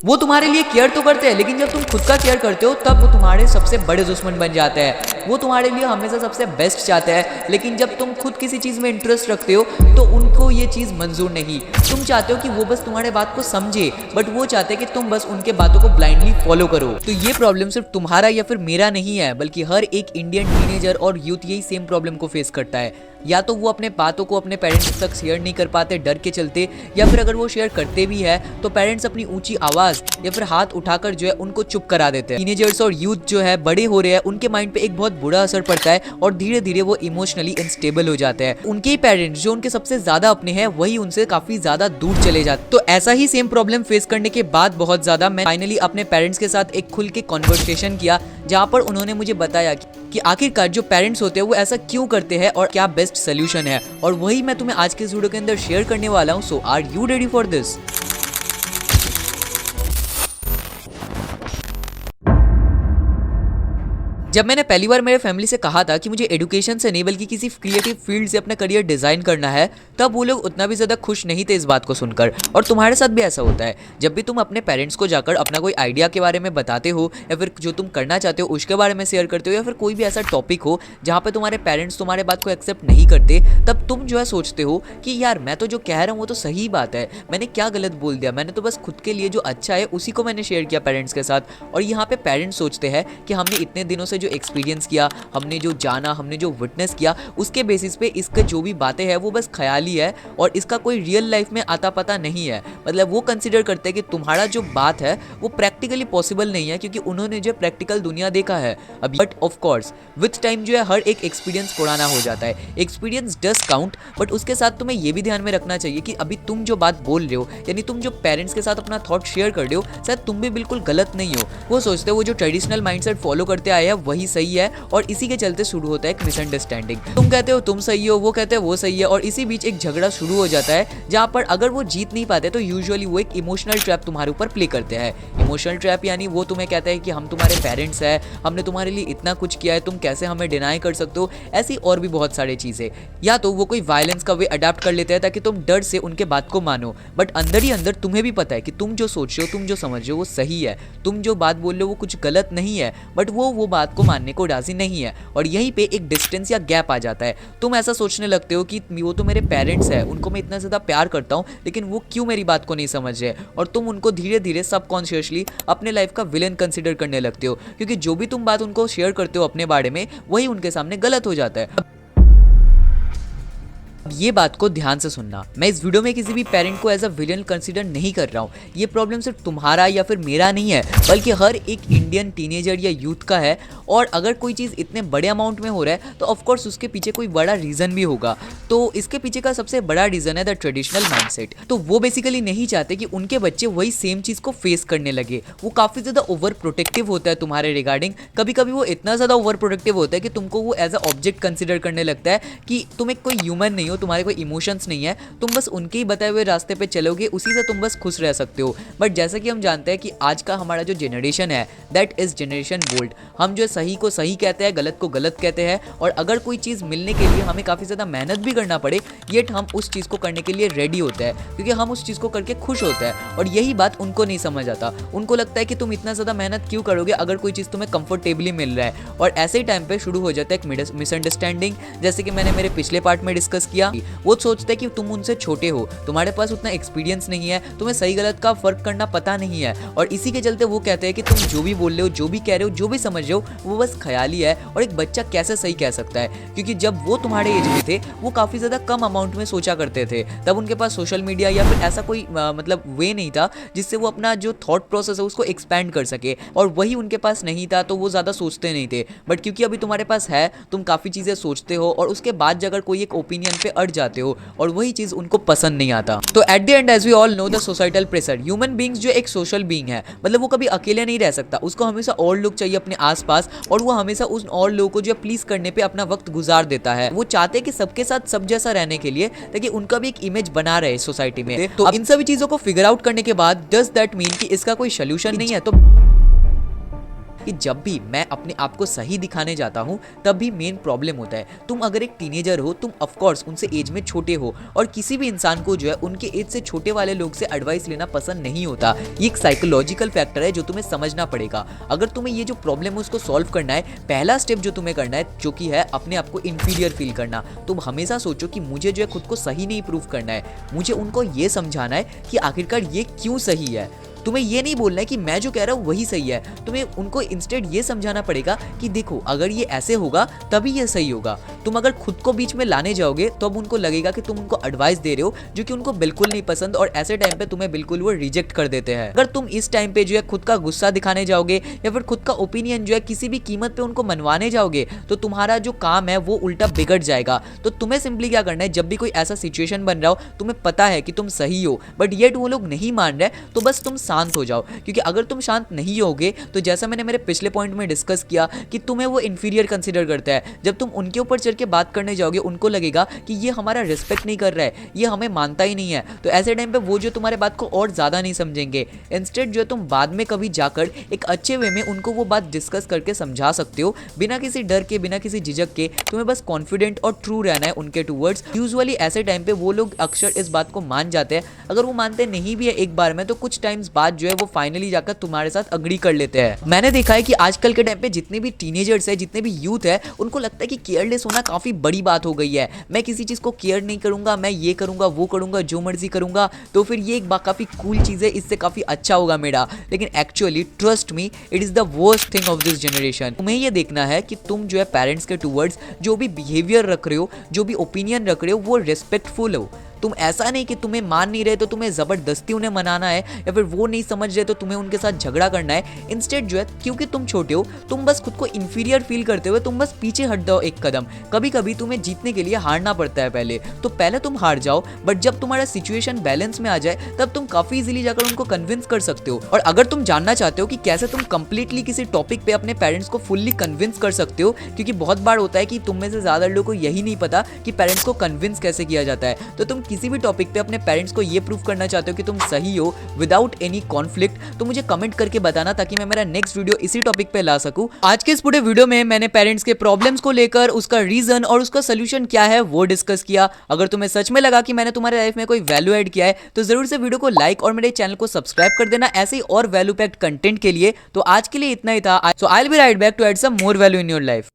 वो तुम्हारे लिए केयर तो करते हैं, लेकिन जब तुम खुद का केयर करते हो तब वो तुम्हारे सबसे बड़े दुश्मन बन जाते हैं। वो तुम्हारे लिए हमेशा सबसे बेस्ट चाहते हैं, लेकिन जब तुम खुद किसी चीज़ में इंटरेस्ट रखते हो तो उनको ये चीज़ मंजूर नहीं। तुम चाहते हो कि वो बस तुम्हारे बात को समझे, बट वो चाहते हैं कि तुम बस उनके बातों को ब्लाइंडली फॉलो करो। तो ये प्रॉब्लम सिर्फ तुम्हारा या फिर मेरा नहीं है, बल्कि हर एक इंडियन टीनेजर और यूथ यही सेम प्रॉब्लम को फेस करता है। या तो वो अपने बातों को अपने पेरेंट्स तक शेयर नहीं कर पाते डर के चलते, या फिर अगर वो शेयर करते भी है तो पेरेंट्स अपनी ऊंची आवाज या फिर हाथ उठाकर जो है उनको चुप करा देते हैं। टीनेजर्स और यूथ जो है बड़े हो रहे हैं, उनके माइंड पे एक बहुत बुरा असर पड़ता है और धीरे धीरे वो इमोशनली अनस्टेबल हो जाते हैं। उनके ही पेरेंट्स जो उनके सबसे ज्यादा अपने हैं वही उनसे काफी ज्यादा दूर चले जाते हैं। तो ऐसा ही सेम प्रॉब्लम फेस करने के बाद बहुत ज्यादा मैं फाइनली अपने पेरेंट्स के साथ एक खुल के कॉन्वर्सेशन किया, जहाँ पर उन्होंने मुझे बताया कि आखिरकार जो पेरेंट्स होते हैं वो ऐसा क्यों करते हैं और क्या बेस्ट सोल्यूशन है। और वही मैं तुम्हें आज के वीडियो के अंदर शेयर करने वाला हूँ। So are you ready for this? जब मैंने पहली बार मेरे फैमिली से कहा था कि मुझे एजुकेशन से नहीं बल्कि किसी क्रिएटिव फील्ड से अपना करियर डिजाइन करना है, तब वो लोग उतना भी ज्यादा खुश नहीं थे इस बात को सुनकर। और तुम्हारे साथ भी ऐसा होता है, जब भी तुम अपने पेरेंट्स को जाकर अपना कोई आइडिया के बारे में बताते हो या फिर जो तुम करना चाहते हो उसके बारे में शेयर करते हो, या फिर कोई भी ऐसा टॉपिक हो जहाँ पे तुम्हारे पेरेंट्स तुम्हारे बात को एक्सेप्ट नहीं करते, तब तुम जो है सोचते हो कि यार मैं तो जो कह रहा हूँ वो तो सही बात है, मैंने क्या गलत बोल दिया, मैंने तो बस खुद के लिए जो अच्छा है उसी को मैंने शेयर किया पेरेंट्स के साथ। और यहाँ पे पेरेंट्स सोचते हैं कि हमने इतने दिनों से जो एक्सपीरियंस किया, हमने जो जाना, हमने जो विटनेस किया, उसके बेसिस पे इसका जो भी बातें हैं वो बस ख्याली है और इसका कोई रियल लाइफ में आता पता नहीं है। मतलब वो कंसिडर करते हैं कि तुम्हारा जो बात है वो प्रैक्टिकली पॉसिबल नहीं है, क्योंकि उन्होंने जो प्रैक्टिकल दुनिया देखा है अभी। But of course with time जो है हर एक एक्सपीरियंस पुराना हो जाता है। एक्सपीरियंस डज काउंट, बट उसके साथ तुम्हें ये भी ध्यान में रखना चाहिए कि अभी तुम जो बात बोल रहे हो, यानी तुम जो पेरेंट्स के साथ अपना थॉट शेयर कर रहे हो, शायद तुम भी बिल्कुल गलत नहीं हो। वो सोचते हो वो जो ट्रेडिशनल माइंडसेट फॉलो करते आए हैं वही सही है, और इसी के चलते शुरू होता है एक मिसअंडरस्टैंडिंग। तुम कहते हो तुम सही हो, वो कहते हैं वो सही है, और इसी बीच एक झगड़ा शुरू हो जाता है, जहां पर अगर वो जीत नहीं पाते तो यूजुअली वो एक इमोशनल ट्रैप तुम्हारे ऊपर प्ले करते हैं। इमोशनल ट्रैप यानी वो तुम्हें कहता है कि हम तुम्हारे पेरेंट्स हैं, हमने तुम्हारे लिए इतना कुछ किया है, तुम कैसे हमें डिनाई कर सकते हो। ऐसी और भी बहुत सारी चीजें। या तो वो कोई वायलेंस का वे अडेप्ट कर लेते हैं ताकि तुम डर से उनके बात को मानो, बट अंदर ही अंदर तुम्हें भी पता है कि तुम जो सोच रहे हो, तुम जो समझ रहे हो वो सही है, तुम जो बात बोल रहे हो वो कुछ गलत नहीं है, बट वो बात को मानने को राजी नहीं है। और यहीं पे एक डिस्टेंस या गैप आ जाता है। तुम ऐसा सोचने लगते हो कि वो तो मेरे पेरेंट्स हैं, उनको मैं इतना ज़्यादा प्यार करता हूँ, लेकिन वो क्यों मेरी बात को नहीं समझ रहे। और तुम उनको धीरे धीरे सबकॉन्शियसली अपने लाइफ का विलेन कंसिडर करने लगते हो, क्योंकि जो भी तुम बात उनको शेयर करते हो अपने बारे में वही उनके सामने गलत हो जाता है। अब ये बात को ध्यान से सुनना, मैं इस वीडियो में किसी भी पेरेंट को एज अ विलेन कंसीडर नहीं कर रहा हूँ। ये प्रॉब्लम सिर्फ तुम्हारा या फिर मेरा नहीं है, बल्कि हर एक इंडियन टीनेजर या यूथ का है। और अगर कोई चीज़ इतने बड़े अमाउंट में हो रहा है तो ऑफकोर्स उसके पीछे कोई बड़ा रीज़न भी होगा। तो इसके पीछे का सबसे बड़ा रीज़न है द ट्रेडिशनल माइंडसेट। तो वो बेसिकली नहीं चाहते कि उनके बच्चे वही सेम चीज़ को फेस करने लगे। वो काफ़ी ज़्यादा ओवर प्रोटेक्टिव होता है तुम्हारे रिगार्डिंग। कभी कभी वो इतना ज़्यादा ओवर प्रोटेक्टिव होता है कि तुमको वो एज अ ऑब्जेक्ट कंसिडर करने लगता है कि तुम एक कोई ह्यूमन नहीं हो, तुम्हारे कोई इमोशंस नहीं है, तुम बस उनके ही बताए हुए रास्ते पे चलोगे, उसी से तुम बस खुश रह सकते हो। बट जैसा कि हम जानते हैं कि आज का हमारा जो जनरेशन है दैट इज जनरेशन बोल्ड। हम जो सही को सही कहते हैं, गलत को गलत कहते हैं, और अगर कोई चीज़ मिलने के लिए हमें काफ़ी ज़्यादा मेहनत भी करना पड़े, येट हम उस चीज़ को करने के लिए रेडी होते हैं, क्योंकि हम उस चीज़ को करके खुश होते हैं। और यही बात उनको नहीं समझ आता। उनको लगता है कि तुम इतना ज़्यादा मेहनत क्यों करोगे अगर कोई चीज़ तुम्हें कंफर्टेबली मिल रहा है। और ऐसे ही टाइम पे शुरू हो जाता है एक मिसअंडरस्टैंडिंग, जैसे कि मैंने मेरे पिछले पार्ट में डिस्कस किया। वो सोचते हैं कि तुम उनसे छोटे हो, तुम्हारे पास उतना एक्सपीरियंस नहीं है, तुम्हें सही गलत का फर्क करना पता नहीं है, और इसी के चलते वो कहते हैं कि तुम जो भी बोल रहे हो, जो भी कह रहे हो, जो भी समझ रहे हो वो बस ख्याली है, और एक बच्चा कैसे सही कह सकता है। क्योंकि जब वो तुम्हारे एज में थे वो काफ़ी ज़्यादा कम अमाउंट में सोचा करते थे, तब उनके पास सोशल मीडिया या फिर ऐसा कोई मतलब वे नहीं था जिससे वो अपना जो थॉट प्रोसेस है उसको एक्सपैंड कर सके, और वही उनके पास नहीं था तो वो ज़्यादा सोचते नहीं थे। बट क्योंकि अभी तुम्हारे पास है, तुम काफ़ी चीज़ें सोचते हो, और उसके बाद अगर कोई एक ओपिनियन पे अड़ जाते हो और वही चीज़ उनको पसंद नहीं आता। तो at the end as we all know the societal pressure, human beings जो एक सोशल बीइंग है, मतलब वो कभी अकेले नहीं रह सकता, उसको हमेशा और लोग चाहिए अपने आसपास, और वो हमेशा उन और लोगों को जो प्लीज करने पे अपना वक्त गुजार देता है। वो चाहते हैं कि सबके साथ सब जैसा रहने के लिए, ताकि उनका भी एक इमेज बना रहे सोसाइटी में। तो इन सभी चीजों को फिगर आउट करने के बाद डज दैट मीन कि इसका कोई सोल्यूशन नहीं है? तो कि जब भी मैं अपने आप को सही दिखाने जाता हूँ तब भी मेन प्रॉब्लम होता है। तुम अगर एक टीनेजर हो, तुम ऑफ कोर्स उनसे एज में छोटे हो और किसी भी इंसान को जो है उनके एज से छोटे वाले लोग से एडवाइस लेना पसंद नहीं होता। ये एक साइकोलॉजिकल फैक्टर है जो तुम्हें समझना पड़ेगा। अगर तुम्हें ये जो प्रॉब्लम है उसको सॉल्व करना है, पहला स्टेप जो तुम्हें करना है जो कि है अपने आप को इंफीरियर फील करना। तुम हमेशा सोचो कि मुझे जो है खुद को सही नहीं प्रूव करना है, मुझे उनको ये समझाना है कि आखिरकार ये क्यों सही है। तुम्हें ये नहीं बोलना है कि मैं जो कह रहा हूँ वही सही है, तुम्हें उनको इंस्टेड ये समझाना पड़ेगा कि देखो अगर ये ऐसे होगा तभी ये सही होगा। तुम अगर खुद को बीच में लाने जाओगे तो अब उनको लगेगा कि तुम उनको एडवाइस दे रहे हो जो कि उनको बिल्कुल नहीं पसंद, और ऐसे टाइम पे तुम्हें बिल्कुल वो रिजेक्ट कर देते हैं। अगर तुम इस टाइम पे जो है खुद का गुस्सा दिखाने जाओगे या फिर खुद का ओपिनियन जो है किसी भी कीमत पे उनको मनवाने जाओगे तो तुम्हारा जो काम है वो उल्टा बिगड़ जाएगा। तो तुम्हें सिंपली क्या करना है, जब भी कोई ऐसा सिचुएशन बन रहा हो, तुम्हें पता है कि तुम सही हो बट येट वो लोग नहीं मान रहे, तो बस तुम शांत हो जाओ। क्योंकि अगर तुम शांत नहीं होगे तो जैसा मैंने मेरे पिछले पॉइंट में डिस्कस किया कि तुम्हें वो इंफीरियर कंसीडर करता है। जब तुम उनके ऊपर चढ़ के बात करने जाओगे उनको लगेगा कि ये हमारा रिस्पेक्ट नहीं कर रहा है, ये हमें मानता ही नहीं है। तो ऐसे टाइम पे वो जो तुम्हारे बात को और ज़्यादा नहीं समझेंगे। इंस्टेड जो है तुम बाद में कभी जाकर एक अच्छे वे में उनको वो बात डिस्कस करके समझा सकते हो, बिना किसी डर के, बिना किसी झिझक के। तुम्हें बस कॉन्फिडेंट और ट्रू रहना है उनके टूवर्ड्स। यूजुअली ऐसे टाइम पे वो लोग अक्सर इस बात को मान जाते हैं। अगर वो मानते नहीं भी है एक बार में तो कुछ टाइम्स बाद जो है वो फाइनली जाकर तुम्हारे साथ अग्री कर लेते हैं। मैंने देखा है कि आजकल के टाइम पे जितने भी टीनेजर्स है, जितने भी यूथ है, उनको लगता है कि केयरलेस होना काफी बड़ी बात हो गई है। मैं किसी चीज को केयर नहीं करूंगा, मैं ये करूंगा वो करूंगा, जो मर्जी करूंगा, तो फिर ये एक काफी कूल चीज है, इससे काफी अच्छा होगा मेरा। लेकिन actually trust me, it is the worst thing of this generation. तुम्हें ये देखना है कि तुम जो है पेरेंट्स के टूवर्ड्स जो भी बिहेवियर रख रहे हो, जो भी ओपिनियन रख रहे हो, वो रिस्पेक्टफुल हो। तुम ऐसा नहीं कि तुम्हें मान नहीं रहे तो तुम्हें जबरदस्ती उन्हें मनाना है, या फिर वो नहीं समझ रहे तो तुम्हें उनके साथ झगड़ा करना है। इंस्टेड जो है क्योंकि तुम छोटे हो, तुम बस खुद को इंफीरियर फील करते हुए तुम बस पीछे हट जाओ एक कदम। कभी कभी तुम्हें जीतने के लिए हारना पड़ता है पहले, तो पहले तुम हार जाओ, बट जब तुम्हारा सिचुएशन बैलेंस में आ जाए तब तुम काफी इजीली जाकर उनको कन्विंस कर सकते हो। और अगर तुम जानना चाहते हो कि कैसे तुम कंप्लीटली किसी टॉपिक पे अपने पेरेंट्स को फुल्ली कन्विंस कर सकते हो, क्योंकि बहुत बार होता है कि तुम में से ज्यादा लोगों को यही नहीं पता कि पेरेंट्स को कन्विंस कैसे किया जाता है, तो तुम किसी भी टॉपिक पे अपने पेरेंट्स को ये प्रूव करना चाहते हो कि तुम सही हो विदाउट एनी कॉन्फ्लिक्ट, तो मुझे कमेंट करके बताना ताकि मैं मेरा नेक्स्ट वीडियो इसी टॉपिक पे ला सकूं। आज के इस पूरे वीडियो में मैंने पेरेंट्स के प्रॉब्लम्स को लेकर उसका रीजन और उसका सोल्यूशन क्या है वो डिस्कस किया। अगर तुम्हें सच में लगा कि मैंने तुम्हारे लाइफ में कोई वैल्यू ऐड किया है तो जरूर से वीडियो को लाइक और मेरे चैनल को सब्सक्राइब कर देना ऐसे ही और वैल्यू पैक्ड कंटेंट के लिए। तो आज के लिए इतना ही था। So I will be right back to add some more value in your life.